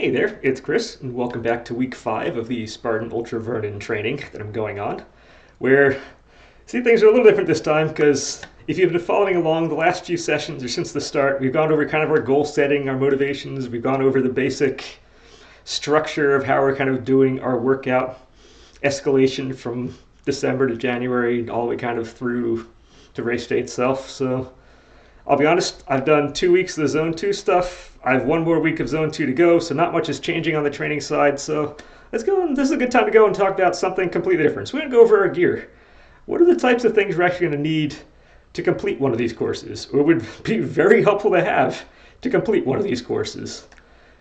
Hey there, it's Chris, and welcome back to week 5 of the Spartan Ultra Vernon training that I'm going on, where, see, things are a little different this time, because if you've been following along the last few sessions or since the start, we've gone over kind of our goal setting, our motivations, we've gone over the basic structure of how we're kind of doing our workout escalation from December to January, all the way kind of through to race day itself. So I'll be honest, I've done 2 weeks of the Zone 2 stuff. I have one more week of Zone 2 to go, so not much is changing on the training side. So let's go, and this is a good time to go and talk about something completely different. So we're going to go over our gear. What are the types of things we're actually going to need to complete one of these courses, or would be very helpful to have to complete one of these courses?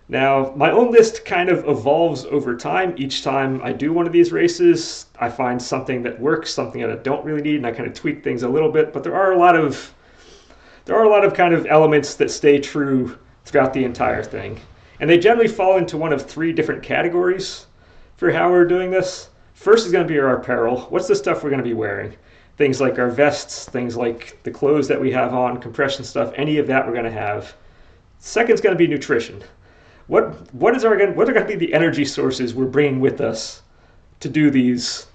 Now, my own list kind of evolves over time. Each time I do one of these races, I find something that works, something that I don't really need, and I kind of tweak things a little bit, but there are a lot of kind of elements that stay true throughout the entire thing. And they generally fall into one of 3 different categories for how we're doing this. First is going to be our apparel. What's the stuff we're going to be wearing? Things like our vests, things like the clothes that we have on, compression stuff, any of that we're going to have. Second is going to be nutrition. What are going to be the energy sources we're bringing with us to do these?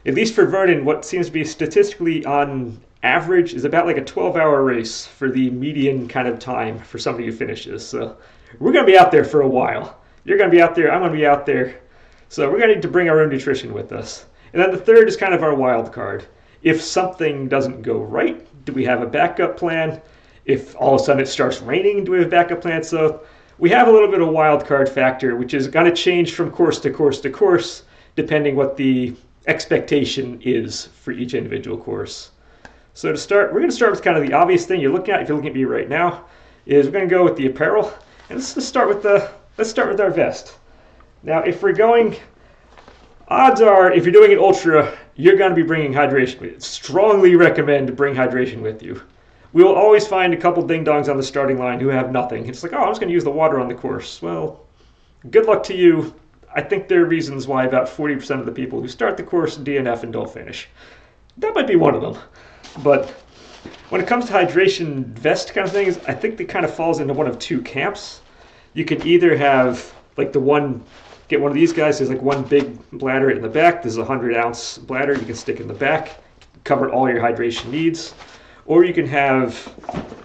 At least for Vernon, what seems to be statistically on average is about like a 12-hour race for the median kind of time for somebody who finishes. So we're going to be out there for a while. You're going to be out there. I'm going to be out there. So we're going to need to bring our own nutrition with us. And then the third is kind of our wild card. If something doesn't go right, do we have a backup plan? If all of a sudden it starts raining, do we have a backup plan? So we have a little bit of wild card factor, which is going to change from course to course to course, depending what the expectation is for each individual course. So to start, we're going to start with kind of the obvious thing you're looking at, if you're looking at me right now, is we're going to go with the apparel. And let's start with our vest. Now, if we're going, odds are, if you're doing an ultra, you're going to be bringing hydration with you. Strongly recommend to bring hydration with you. We will always find a couple ding-dongs on the starting line who have nothing. It's like, oh, I'm just going to use the water on the course. Well, good luck to you. I think there are reasons why about 40% of the people who start the course DNF and don't finish. That might be one of them. But when it comes to hydration vest kind of things, I think it kind of falls into one of 2 camps. You can either have like get one of these guys. There's like one big bladder in the back. There's a 100-ounce bladder you can stick in the back, cover all your hydration needs. Or you can have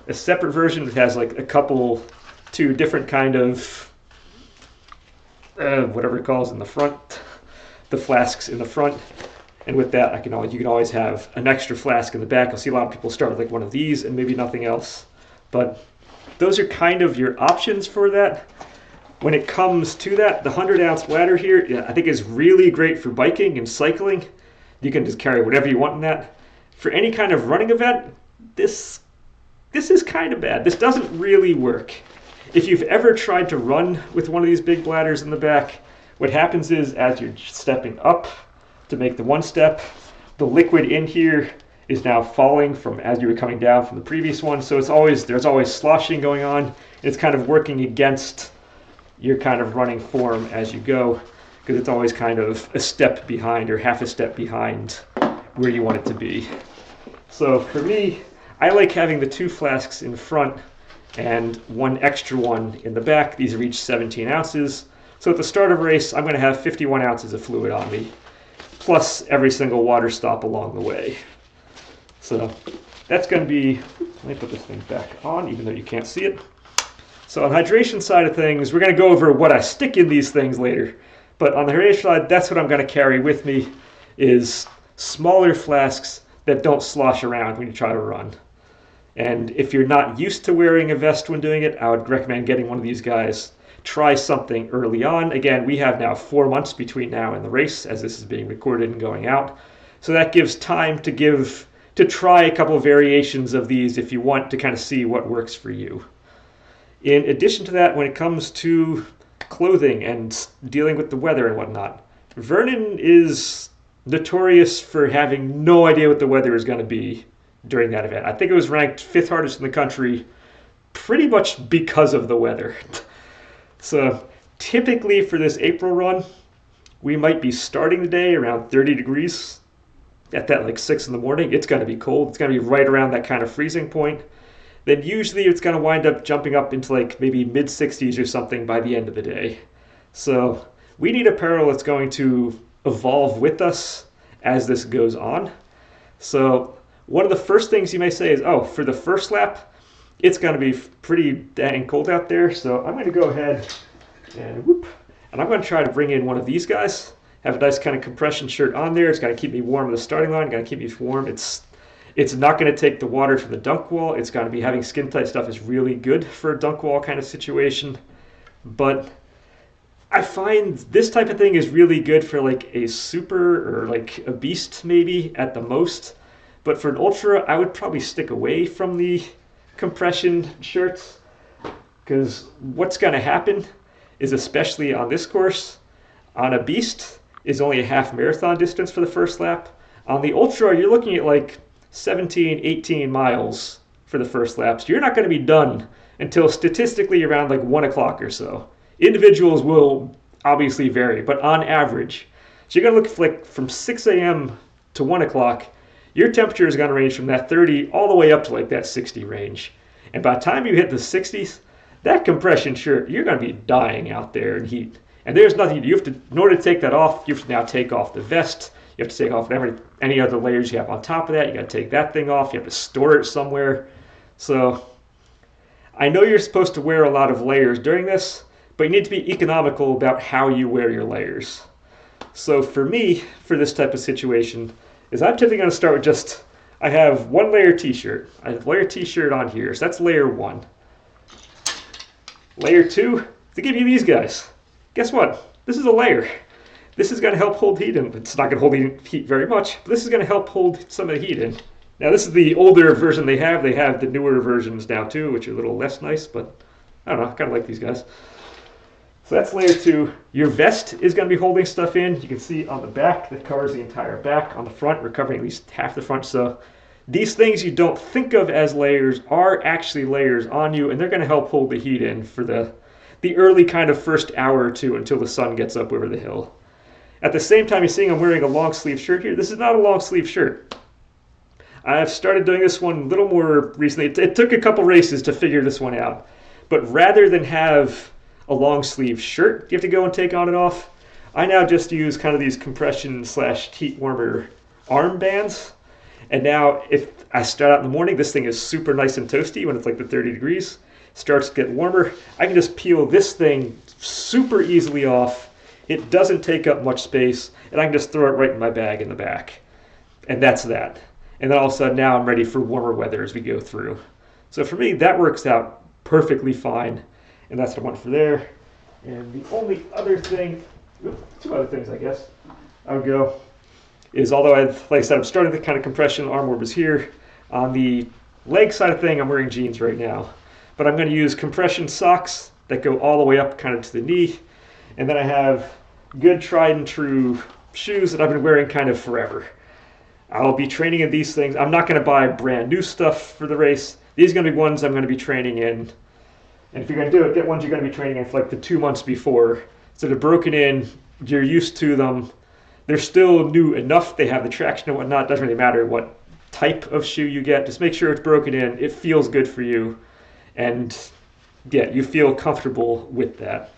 a separate version that has like a 2 different kind of whatever it calls in the front, the flasks in the front. And with that, you can always have an extra flask in the back. I'll see a lot of people start with like one of these and maybe nothing else. But those are kind of your options for that. When it comes to that, the 100-ounce bladder here, I think is really great for biking and cycling. You can just carry whatever you want in that. For any kind of running event, this is kind of bad. This doesn't really work. If you've ever tried to run with one of these big bladders in the back, what happens is as you're stepping up to make the one step, the liquid in here is now falling from as you were coming down from the previous one. So there's always sloshing going on. It's kind of working against your kind of running form as you go, because it's always kind of a step behind or half a step behind where you want it to be. So for me, I like having the 2 flasks in front and one extra one in the back. These are each 17 ounces. So at the start of a race, I'm going to have 51 ounces of fluid on me, plus every single water stop along the way. So that's going to be, let me put this thing back on, even though you can't see it. So on the hydration side of things, we're going to go over what I stick in these things later. But on the hydration side, that's what I'm going to carry with me, is smaller flasks that don't slosh around when you try to run. And if you're not used to wearing a vest when doing it, I would recommend getting one of these guys. Try something early on. Again, we have now 4 months between now and the race, as this is being recorded and going out. So that gives time to try a couple of variations of these if you want to kind of see what works for you. In addition to that, when it comes to clothing and dealing with the weather and whatnot, Vernon is notorious for having no idea what the weather is going to be during that event. I think it was ranked 5th hardest in the country pretty much because of the weather. So typically for this April run, we might be starting the day around 30 degrees at that like 6 in the morning. It's going to be cold. It's going to be right around that kind of freezing point. Then usually it's going to wind up jumping up into like maybe mid 60s or something by the end of the day. So we need apparel that's going to evolve with us as this goes on. So one of the first things you may say is, oh, for the first lap, it's going to be pretty dang cold out there. So I'm going to go ahead and and I'm going to try to bring in one of these guys. Have a nice kind of compression shirt on there. It's going to keep me warm at the starting line. Going to keep me warm. It's not going to take the water from the dunk wall. It's going to be having skin tight stuff is really good for a dunk wall kind of situation. But I find this type of thing is really good for like a super or like a beast maybe at the most. But for an ultra, I would probably stick away from the compression shirts, because what's going to happen is, especially on this course, on a beast is only a half marathon distance for the first lap. On the ultra, you're looking at like 17, 18 miles for the first lap. So you're not going to be done until statistically around like 1 o'clock or so. Individuals will obviously vary, but on average, so you're going to look like from 6 a.m. to 1 o'clock, your temperature is going to range from that 30 all the way up to like that 60 range. And by the time you hit the 60s, that compression shirt, you're going to be dying out there in heat. And there's nothing you have to, in order to take that off, you have to now take off the vest. You have to take off any other layers you have on top of that. You got to take that thing off. You have to store it somewhere. So I know you're supposed to wear a lot of layers during this, but you need to be economical about how you wear your layers. So for me, for this type of situation, is I'm typically going to start with just, I have one layer t-shirt. I have layer t-shirt on here, so that's layer 1. Layer 2, to give you these guys. Guess what? This is a layer. This is going to help hold heat in. It's not going to hold heat very much, but this is going to help hold some of the heat in. Now this is the older version they have. They have the newer versions now too, which are a little less nice, but I don't know, I kind of like these guys. So that's layer 2. Your vest is going to be holding stuff in. You can see on the back that covers the entire back. On the front, we're covering at least half the front. So these things you don't think of as layers are actually layers on you, and they're going to help hold the heat in for the early kind of first hour or two until the sun gets up over the hill. At the same time, you're seeing I'm wearing a long sleeve shirt here. This is not a long sleeve shirt. I've started doing this one a little more recently. It took a couple races to figure this one out. But rather than have a long sleeve shirt you have to go and take on and off, I now just use kind of these compression / heat warmer arm bands. And now if I start out in the morning, this thing is super nice and toasty when it's like the 30 degrees. Starts to get warmer. I can just peel this thing super easily off. It doesn't take up much space, and I can just throw it right in my bag in the back. And that's that. And then all of a sudden now I'm ready for warmer weather as we go through. So for me, that works out perfectly fine. And that's what I want for there. And the only other thing, 2 other things I guess, I would go is, although like I said, I'm starting the kind of compression arm warmers here. On the leg side of thing, I'm wearing jeans right now. But I'm going to use compression socks that go all the way up kind of to the knee. And then I have good tried and true shoes that I've been wearing kind of forever. I'll be training in these things. I'm not going to buy brand new stuff for the race. These are going to be ones I'm going to be training in. And if you're going to do it, get ones you're going to be training in for like the 2 months before. So they're broken in, you're used to them. They're still new enough. They have the traction and whatnot. It doesn't really matter what type of shoe you get. Just make sure it's broken in. It feels good for you. And yeah, you feel comfortable with that.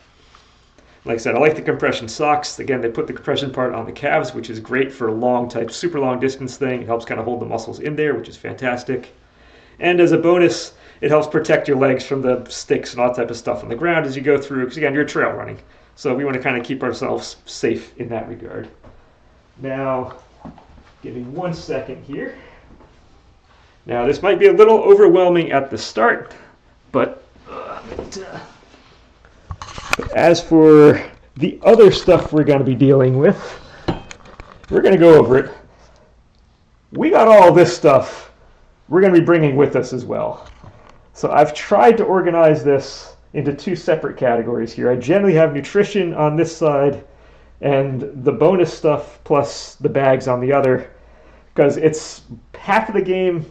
Like I said, I like the compression socks. Again, they put the compression part on the calves, which is great for a long type, super long distance thing. It helps kind of hold the muscles in there, which is fantastic. And as a bonus, it helps protect your legs from the sticks and all that type of stuff on the ground as you go through, because again, you're trail running. So we want to kind of keep ourselves safe in that regard. Now, give me 1 second here. Now, this might be a little overwhelming at the start, but as for the other stuff we're going to be dealing with, we're going to go over it. We got all this stuff we're going to be bringing with us as well. So I've tried to organize this into 2 separate categories here. I generally have nutrition on this side and the bonus stuff plus the bags on the other, because it's half of the game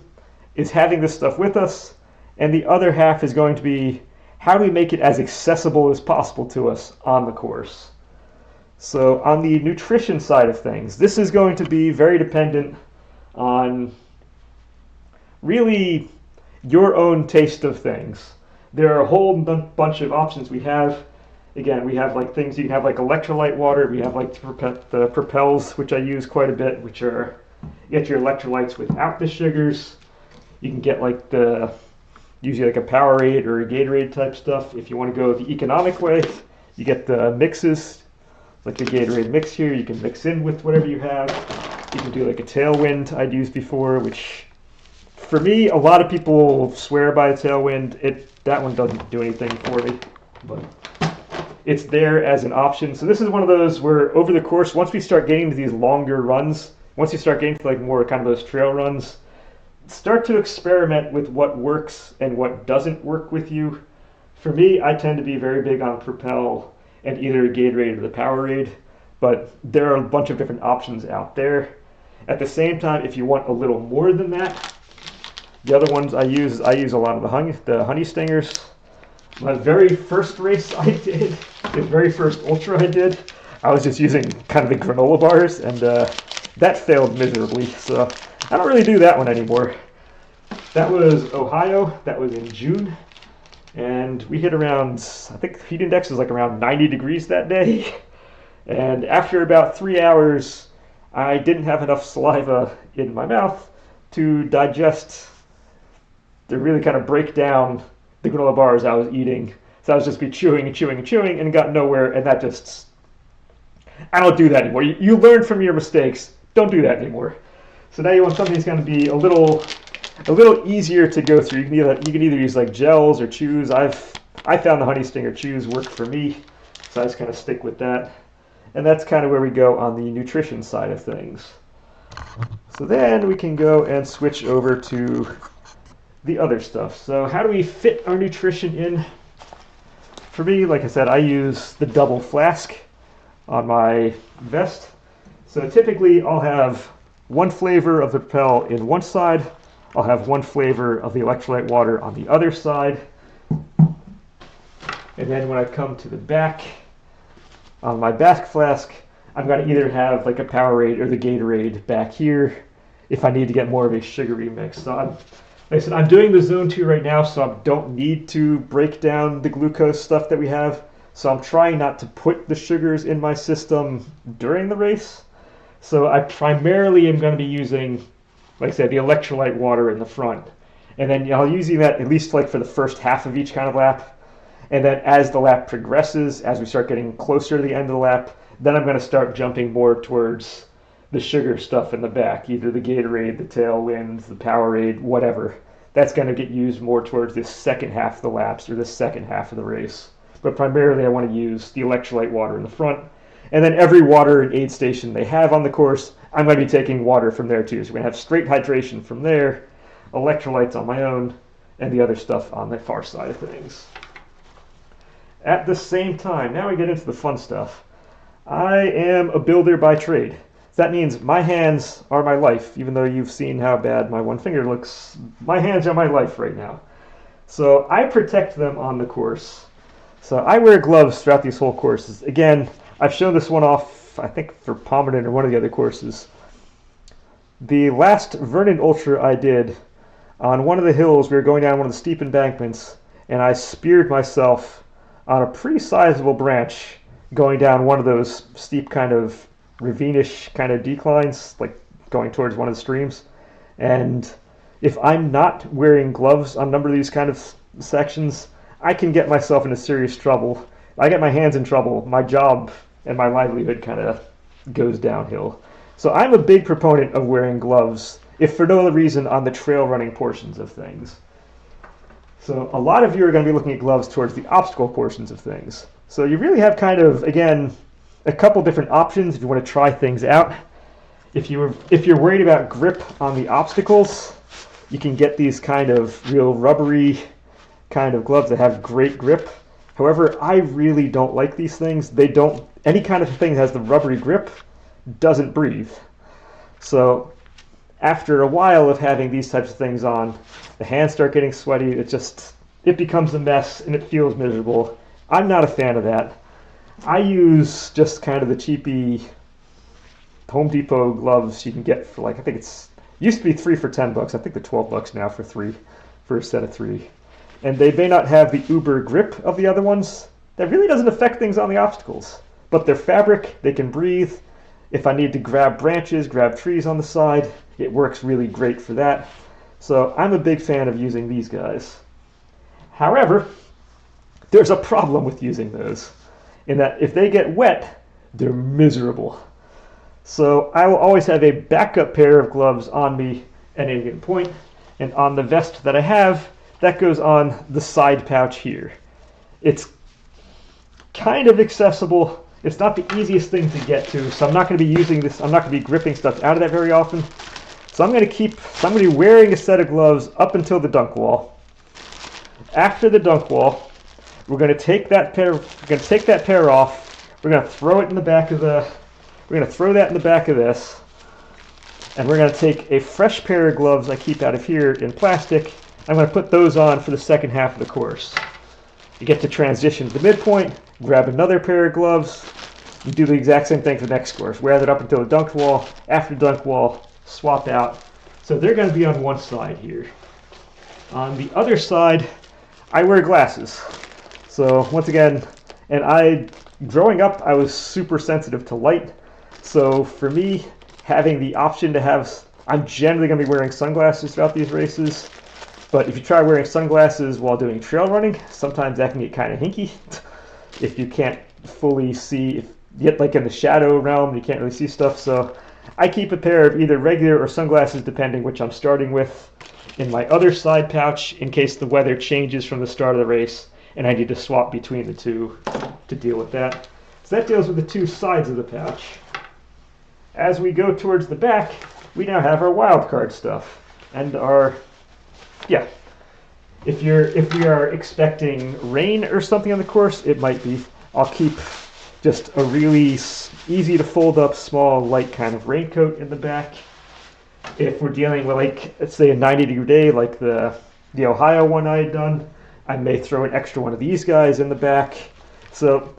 is having this stuff with us, and the other half is going to be how do we make it as accessible as possible to us on the course. So on the nutrition side of things, this is going to be very dependent on really your own taste of things. There are a whole bunch of options we have. Again, we have like things you can have like electrolyte water. We have like the propels, which I use quite a bit, which are you get your electrolytes without the sugars. You can get like the usually like a Powerade or a Gatorade type stuff. If you want to go the economic way, you get the mixes, like the Gatorade mix here. You can mix in with whatever you have. You can do like a Tailwind I'd used before, which for me, a lot of people swear by a Tailwind. That one doesn't do anything for me, but it's there as an option. So this is one of those where over the course, once we start getting to these longer runs, once you start getting to like more kind of those trail runs, start to experiment with what works and what doesn't work with you. For me, I tend to be very big on Propel and either Gatorade or the Powerade, but there are a bunch of different options out there. At the same time, if you want a little more than that, the other ones I use a lot of the honey stingers. My very first race I did, the very first ultra I did, I was just using kind of the granola bars, and that failed miserably. So I don't really do that one anymore. That was Ohio. That was in June, and we hit around, I think the heat index was like around 90 degrees that day. And after about 3 hours, I didn't have enough saliva in my mouth to digest, to really kind of break down the granola bars I was eating. So I was just be chewing and chewing and chewing and got nowhere, and that just, I don't do that anymore. You learn from your mistakes. Don't do that anymore. So now you want something that's going to be a little easier to go through. You can either use like gels or chews. I found the honey stinger chews work for me, so I just kind of stick with that. And that's kind of where we go on the nutrition side of things. So then we can go and switch over to the other stuff. So how do we fit our nutrition in? For me, like I said, I use the double flask on my vest. So typically I'll have one flavor of the Propel in one side. I'll have one flavor of the electrolyte water on the other side. And then when I come to the back, on my back flask, I'm going to either have like a Powerade or the Gatorade back here if I need to get more of a sugary mix. So like I said, I'm doing the Zone 2 right now, so I don't need to break down the glucose stuff that we have. So I'm trying not to put the sugars in my system during the race. So I primarily am going to be using, like I said, the electrolyte water in the front. And then I'll using that at least like for the first half of each kind of lap. And then as the lap progresses, as we start getting closer to the end of the lap, then I'm going to start jumping more towards the sugar stuff in the back, either the Gatorade, the Tailwind, the Powerade, whatever. That's going to get used more towards this second half of the laps or the second half of the race. But primarily I want to use the electrolyte water in the front. And then every water and aid station they have on the course, I'm going to be taking water from there too. So we're going to have straight hydration from there, electrolytes on my own, and the other stuff on the far side of things. At the same time, now we get into the fun stuff. I am a builder by trade. That means my hands are my life. Even though you've seen how bad my one finger looks, my hands are my life right now. So I protect them on the course. So I wear gloves throughout these whole courses. Again, I've shown this one off, I think, for Palmerton or one of the other courses. The last Vernon Ultra I did, on one of the hills, we were going down one of the steep embankments, and I speared myself on a pretty sizable branch going down one of those steep kind of ravine-ish kind of declines, like going towards one of the streams. And if I'm not wearing gloves on a number of these kind of sections, I can get myself into serious trouble. I get my hands in trouble, my job and my livelihood kind of goes downhill. So I'm a big proponent of wearing gloves, if for no other reason, on the trail running portions of things. So a lot of you are going to be looking at gloves towards the obstacle portions of things. So you really have kind of, again, a couple different options if you want to try things out. If you're worried about grip on the obstacles, you can get these kind of real rubbery kind of gloves that have great grip. However, I really don't like these things. Any kind of thing that has the rubbery grip doesn't breathe. So after a while of having these types of things on, the hands start getting sweaty. It becomes a mess and it feels miserable. I'm not a fan of that. I use just kind of the cheapy Home Depot gloves you can get for like, I think used to be 3 for $10. I think they're $12 now for a set of 3. And they may not have the uber grip of the other ones, that really doesn't affect things on the obstacles. But they're fabric, they can breathe. If I need to grab branches, grab trees on the side, it works really great for that. So I'm a big fan of using these guys. However, there's a problem with using those, in that if they get wet, they're miserable. So I will always have a backup pair of gloves on me at any given point, and on the vest that I have, that goes on the side pouch here. It's kind of accessible. It's not the easiest thing to get to, so I'm not going to be using this. I'm not going to be gripping stuff out of that very often. So I'm going to be wearing a set of gloves up until the dunk wall. After the dunk wall, we're going to take that pair off. We're going to throw it in the back of the. We're going to throw that in the back of this, and we're going to take a fresh pair of gloves I keep out of here in plastic. I'm going to put those on for the second half of the course. You get to transition to the midpoint, grab another pair of gloves, and do the exact same thing for the next course. Wear that up until the dunk wall. After the dunk wall, swap out. So they're going to be on one side here. On the other side, I wear glasses. So once again, growing up, I was super sensitive to light. So for me, having the option to have, I'm generally going to be wearing sunglasses throughout these races. But if you try wearing sunglasses while doing trail running, sometimes that can get kind of hinky. If you can't fully see, if you get like in the shadow realm, you can't really see stuff. So I keep a pair of either regular or sunglasses, depending which I'm starting with, in my other side pouch in case the weather changes from the start of the race and I need to swap between the two to deal with that. So that deals with the two sides of the pouch. As we go towards the back, we now have our wild card stuff and if we are expecting rain or something on the course, it might be. I'll keep just a really easy to fold up small light kind of raincoat in the back. If we're dealing with, like, let's say a 90-degree day like the Ohio one I had done, I may throw an extra one of these guys in the back. So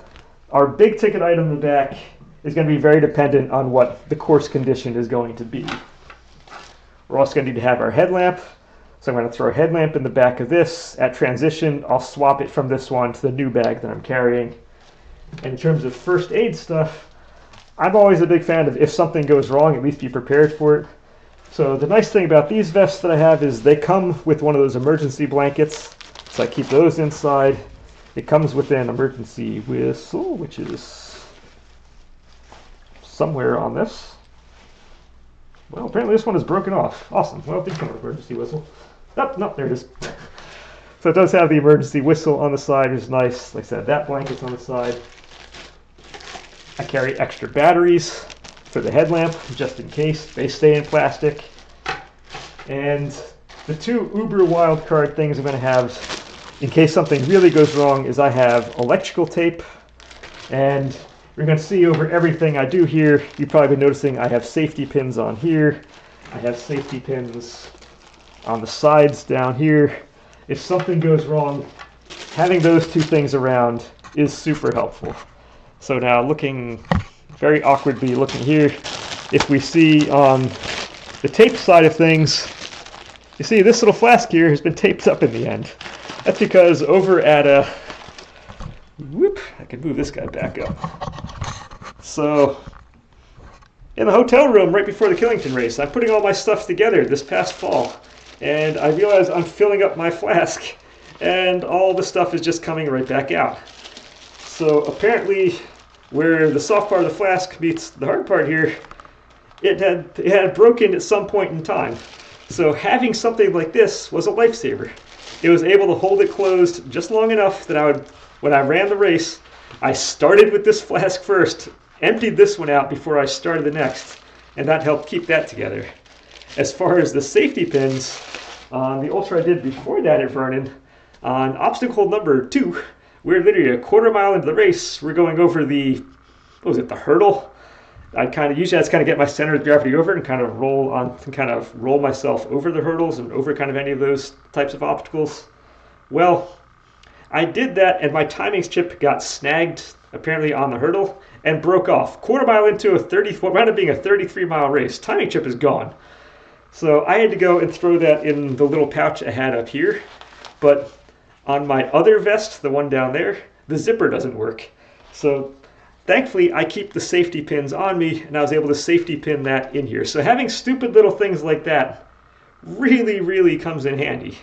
our big ticket item in the back is going to be very dependent on what the course condition is going to be. We're also going to need to have our headlamp. So I'm going to throw a headlamp in the back of this. At transition, I'll swap it from this one to the new bag that I'm carrying. And in terms of first aid stuff, I'm always a big fan of, if something goes wrong, at least be prepared for it. So the nice thing about these vests that I have is they come with one of those emergency blankets. So I keep those inside. It comes with an emergency whistle, which is somewhere on this. Well, apparently this one is broken off. Awesome. Well, it did come with an emergency whistle. No, there it is. So it does have the emergency whistle on the side, which is nice. Like I said, that blanket's on the side. I carry extra batteries for the headlamp, just in case. They stay in plastic. And the two uber wildcard things I'm going to have, in case something really goes wrong, is I have electrical tape. And you're going to see over everything I do here, you've probably been noticing I have safety pins on here. I have safety pins on the sides down here. If something goes wrong, having those two things around is super helpful. So now looking very awkwardly looking here, if we see on the tape side of things, you see this little flask here has been taped up in the end. That's because over at I can move this guy back up. So in the hotel room right before the Killington race, I'm putting all my stuff together this past fall. And I realize I'm filling up my flask and all the stuff is just coming right back out. So apparently where the soft part of the flask meets the hard part here, it had broken at some point in time. So having something like this was a lifesaver. It was able to hold it closed just long enough that when I ran the race, I started with this flask first, emptied this one out before I started the next, and that helped keep that together. As far as the safety pins, on the ultra I did before that at Vernon, on obstacle number 2, we're literally a quarter mile into the race. We're going over the hurdle. I usually get my center of gravity over it and kind of roll myself over the hurdles and over kind of any of those types of obstacles. Well, I did that and my timings chip got snagged apparently on the hurdle and broke off. Quarter mile into what wound up being a 33-mile race. Timing chip is gone. So I had to go and throw that in the little pouch I had up here. But on my other vest, the one down there, the zipper doesn't work. So thankfully, I keep the safety pins on me, and I was able to safety pin that in here. So having stupid little things like that really, really comes in handy.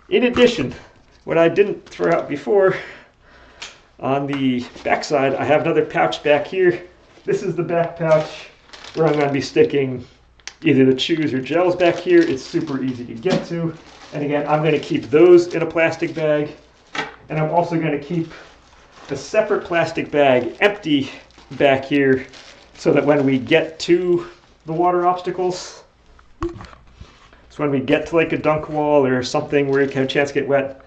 In addition, what I didn't throw out before, on the back side, I have another pouch back here. This is the back pouch where I'm going to be sticking either the chews or gels back here. It's super easy to get to. And again, I'm going to keep those in a plastic bag. And I'm also going to keep a separate plastic bag empty back here so that when we get to the water obstacles, so when we get to like a dunk wall or something where you have a chance to get wet,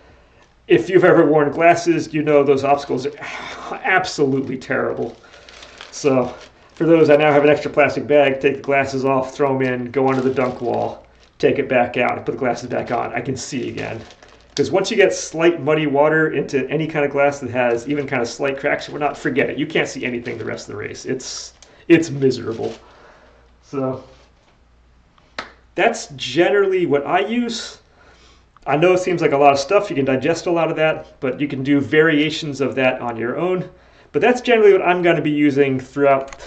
if you've ever worn glasses, you know those obstacles are absolutely terrible. So for those, I now have an extra plastic bag, take the glasses off, throw them in, go under the dunk wall, take it back out, and put the glasses back on. I can see again. Because once you get slight muddy water into any kind of glass that has even kind of slight cracks or whatnot, forget it. You can't see anything the rest of the race. It's miserable. So that's generally what I use. I know it seems like a lot of stuff. You can digest a lot of that, but you can do variations of that on your own. But that's generally what I'm going to be using throughout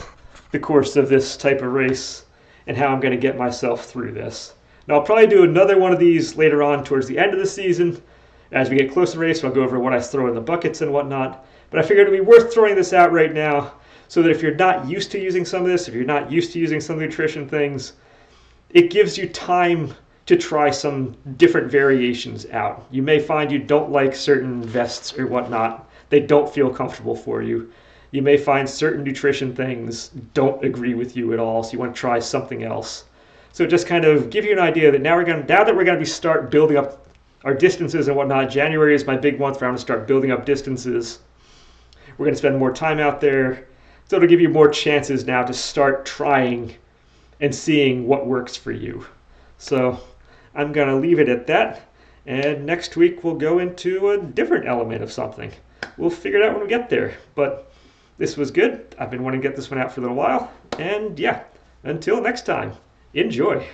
the course of this type of race and how I'm going to get myself through this. Now, I'll probably do another one of these later on towards the end of the season. As we get closer to the race, I'll go over what I throw in the buckets and whatnot. But I figured it would be worth throwing this out right now so that if you're not used to using some of this, if you're not used to using some of the nutrition things, it gives you time to try some different variations out. You may find you don't like certain vests or whatnot. They don't feel comfortable for you. You may find certain nutrition things don't agree with you at all, so you want to try something else. So just kind of give you an idea that now that we're going to start building up our distances and whatnot. January is my big month where I'm going to start building up distances. We're going to spend more time out there. So it'll give you more chances now to start trying and seeing what works for you. So I'm going to leave it at that. And next week we'll go into a different element of something. We'll figure it out when we get there. But this was good. I've been wanting to get this one out for a little while. And yeah, until next time. Enjoy.